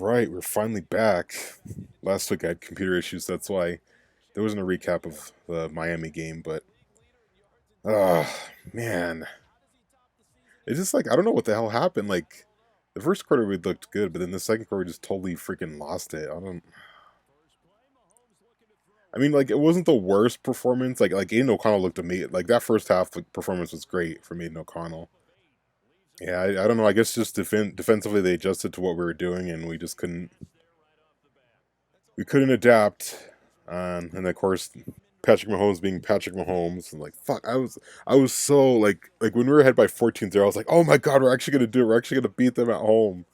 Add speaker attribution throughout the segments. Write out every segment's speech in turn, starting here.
Speaker 1: right, we're finally back. Last week I had computer issues, that's why there wasn't a recap of the Miami game, but ah, man, it's just like I don't know what the hell happened. Like the first quarter we looked good, but then the second quarter we just totally freaking lost it. I don't. I mean, like it wasn't the worst performance. Like Aiden O'Connell looked amazing. Like that first half performance was great from Aiden O'Connell. Yeah, I don't know. I guess just defensively they adjusted to what we were doing, and we couldn't adapt. And of course, Patrick Mahomes being Patrick Mahomes, and like fuck, I was so like when we were ahead by 14-0, I was like, oh my god, we're actually gonna do it. We're actually gonna beat them at home.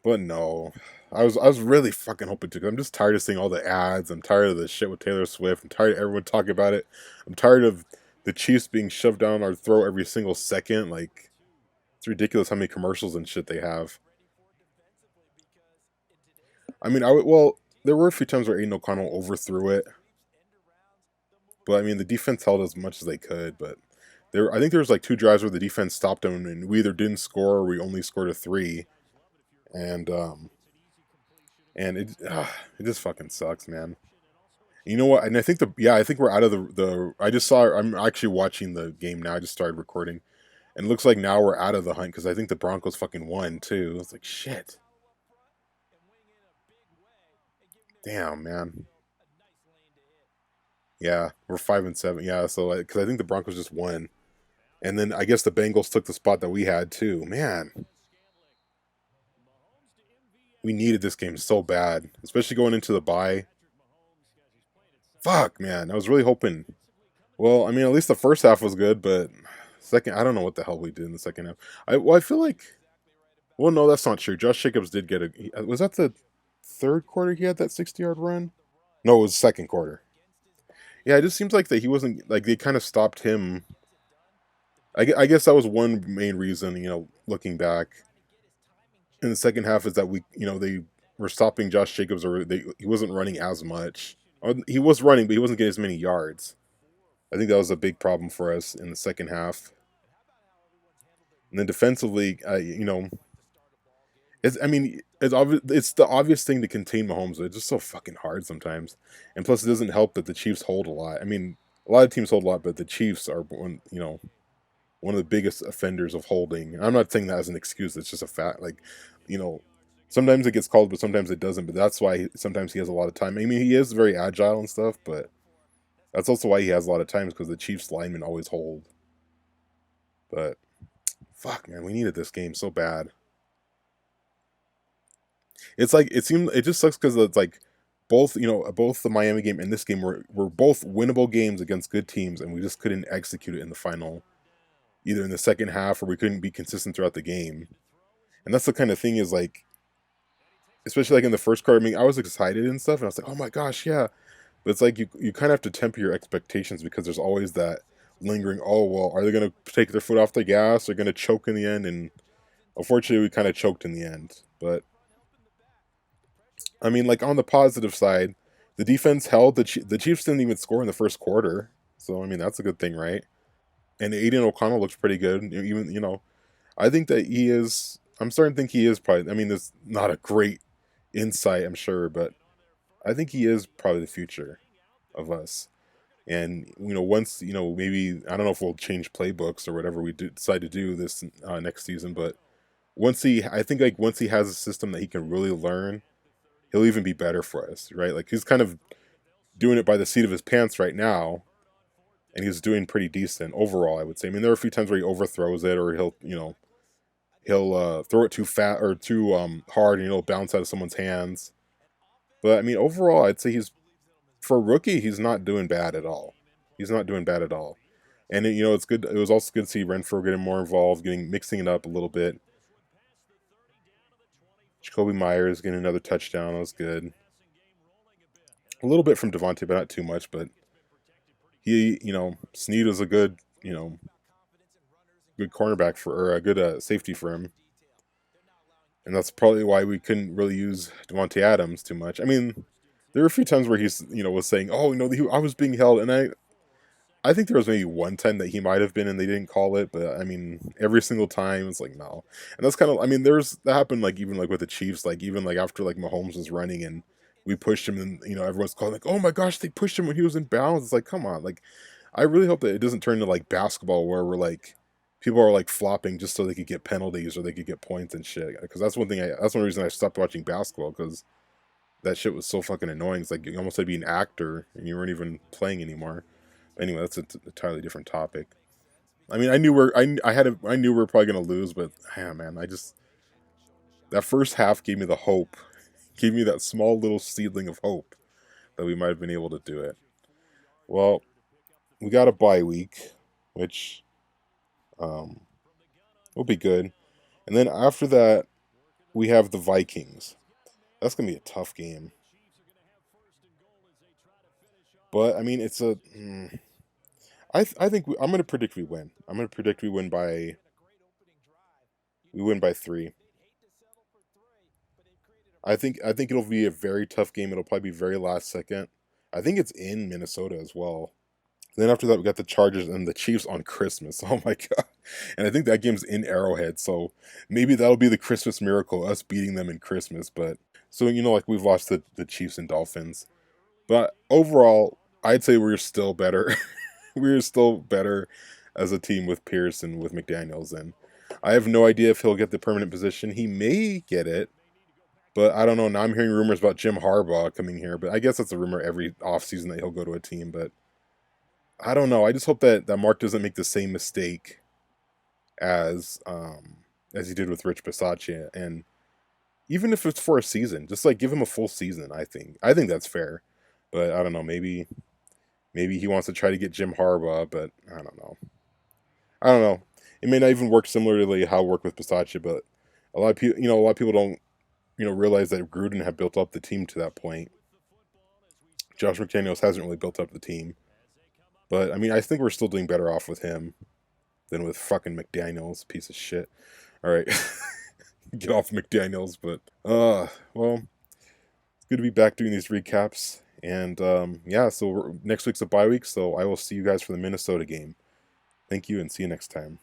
Speaker 1: But no, I was really fucking hoping to. 'Cause I'm just tired of seeing all the ads. I'm tired of the shit with Taylor Swift. I'm tired of everyone talking about it. I'm tired of the Chiefs being shoved down our throat every single second. Like it's ridiculous how many commercials and shit they have. I mean, well, there were a few times where Aiden O'Connell overthrew it, but I mean, the defense held as much as they could. But I think there was like two drives where the defense stopped them, and we either didn't score or we only scored a three, and it just fucking sucks, man. You know what? And I think we're out of the. I just saw. I'm actually watching the game now. I just started recording, and it looks like now we're out of the hunt because I think the Broncos fucking won too. It's like shit. Damn, man. Yeah, we're 5-7. Yeah, so because I think the Broncos just won. And then I guess the Bengals took the spot that we had too. Man, we needed this game so bad, especially going into the bye. Fuck, man, I was really hoping. Well, I mean, at least the first half was good, but second, I don't know what the hell we did in the second half. I feel like, well, no, that's not true. Josh Jacobs did get was that the third quarter he had that 60-yard run? No, it was second quarter. Yeah, it just seems like that he wasn't like they kind of stopped him. I guess that was one main reason, looking back in the second half is that they were stopping Josh Jacobs, or he wasn't running as much. He was running, but he wasn't getting as many yards. I think that was a big problem for us in the second half. And then defensively, I mean, it's obvious. It's the obvious thing to contain Mahomes. It's just so fucking hard sometimes, and plus, it doesn't help that the Chiefs hold a lot. I mean, a lot of teams hold a lot, but the Chiefs are one of the biggest offenders of holding. I'm not saying that as an excuse. It's just a fact. Like, you know, sometimes it gets called, but sometimes it doesn't. But that's why sometimes he has a lot of time. I mean, he is very agile and stuff, but that's also why he has a lot of times because the Chiefs linemen always hold. But fuck, man, we needed this game so bad. It's like it just sucks because it's like both the Miami game and this game were both winnable games against good teams, and we just couldn't execute it in the final, either in the second half or we couldn't be consistent throughout the game. And that's the kind of thing is like, especially like in the first quarter. I mean, I was excited and stuff, and I was like, oh my gosh, yeah. But it's like you kind of have to temper your expectations because there's always that lingering. Oh well, are they going to take their foot off the gas? They're going to choke in the end, and unfortunately, we kind of choked in the end. But I mean, like on the positive side, the defense held the Chiefs didn't even score in the first quarter, so I mean that's a good thing, right? And Aiden O'Connell looks pretty good. Even I think that he is. I'm starting to think he is probably. I mean, it's not a great insight, I'm sure, but I think he is probably the future of us. And once maybe I don't know if we'll change playbooks or whatever we decide to do this next season, but I think like once he has a system that he can really learn, he'll even be better for us, right? Like he's kind of doing it by the seat of his pants right now, and he's doing pretty decent overall, I would say. I mean, there are a few times where he overthrows it, or he'll throw it too fat or too hard, and it'll bounce out of someone's hands. But I mean, overall, I'd say he's for a rookie, he's not doing bad at all. He's not doing bad at all. And it's good. It was also good to see Renfro getting more involved, mixing it up a little bit. Jacoby Myers getting another touchdown. That was good. A little bit from Devontae, but not too much. But Snead was a good cornerback or a good safety for him, and that's probably why we couldn't really use Devontae Adams too much. I mean, there were a few times where he's was saying, "Oh, I was being held," and I think there was maybe one time that he might have been and they didn't call it, but I mean, every single time it's like no. And that's kind of, I mean, there's that happened like even like with the Chiefs, like even like after like Mahomes was running and we pushed him, and everyone's calling like, oh my gosh, they pushed him when he was in bounds. It's like, come on, like I really hope that it doesn't turn into like basketball where we're like people are like flopping just so they could get penalties or they could get points and shit. Because that's one reason I stopped watching basketball, because that shit was so fucking annoying. It's like you almost had to be an actor and you weren't even playing anymore. Anyway, that's an entirely different topic. I mean, I knew we were probably gonna lose, but yeah, man, I just that first half gave me the hope, gave me that small little seedling of hope that we might have been able to do it. Well, we got a bye week, which um, will be good, and then after that we have the Vikings. That's gonna be a tough game, but I mean, I think I'm gonna predict we win. I'm gonna predict we win by 3. I think it'll be a very tough game. It'll probably be very last second. I think it's in Minnesota as well. Then after that, we got the Chargers and the Chiefs on Christmas. Oh my god! And I think that game's in Arrowhead, so maybe that'll be the Christmas miracle, us beating them in Christmas. But so like we've lost the Chiefs and Dolphins, but overall, I'd say we're still better. We're still better as a team with Pierce and with McDaniels. And I have no idea if he'll get the permanent position. He may get it, but I don't know. Now I'm hearing rumors about Jim Harbaugh coming here, but I guess that's a rumor every offseason that he'll go to a team. But I don't know. I just hope that Mark doesn't make the same mistake as as he did with Rich Bisaccia. And even if it's for a season, just like give him a full season. I think that's fair. But I don't know. Maybe he wants to try to get Jim Harbaugh, but I don't know. I don't know. It may not even work similarly how it worked with Bisaccia, but a lot of people don't realize that Gruden had built up the team to that point. Josh McDaniels hasn't really built up the team. But I mean, I think we're still doing better off with him than with fucking McDaniels, piece of shit. All right, get off McDaniels. But well, it's good to be back doing these recaps. And yeah, so next week's a bye week, so I will see you guys for the Minnesota game. Thank you, and see you next time.